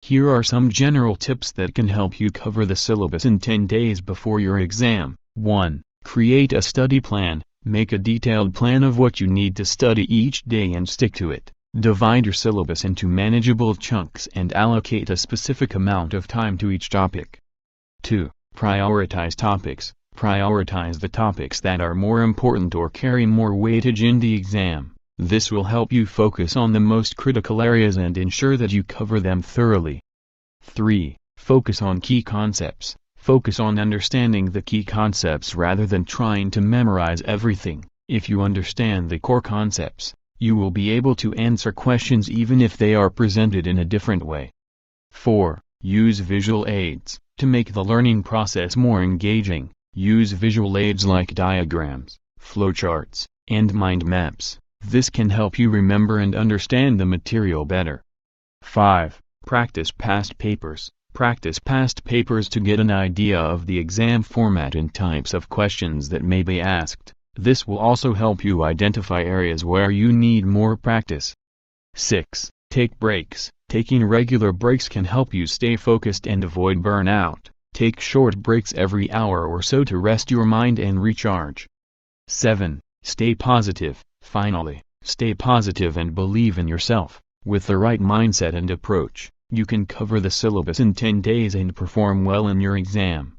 Here are some general tips that can help you cover the syllabus in 10 days before your exam. 1. Create a study plan. Make a detailed plan of what you need to study each day and stick to it. Divide your syllabus into manageable chunks and allocate a specific amount of time to each topic. 2. Prioritize topics. Prioritize the topics that are more important or carry more weightage in the exam. This will help you focus on the most critical areas and ensure that you cover them thoroughly. 3. Focus on key concepts. Focus on understanding the key concepts rather than trying to memorize everything. If you understand the core concepts, you will be able to answer questions even if they are presented in a different way. 4. Use visual aids. To make the learning process more engaging, use visual aids like diagrams, flowcharts, and mind maps. This can help you remember and understand the material better. 5. Practice past papers. Practice past papers to get an idea of the exam format and types of questions that may be asked. This will also help you identify areas where you need more practice. 6. Take breaks. Taking regular breaks can help you stay focused and avoid burnout. Take short breaks every hour or so to rest your mind and recharge. 7. Stay positive. Finally, stay positive and believe in yourself. With the right mindset and approach, you can cover the syllabus in 10 days and perform well in your exam.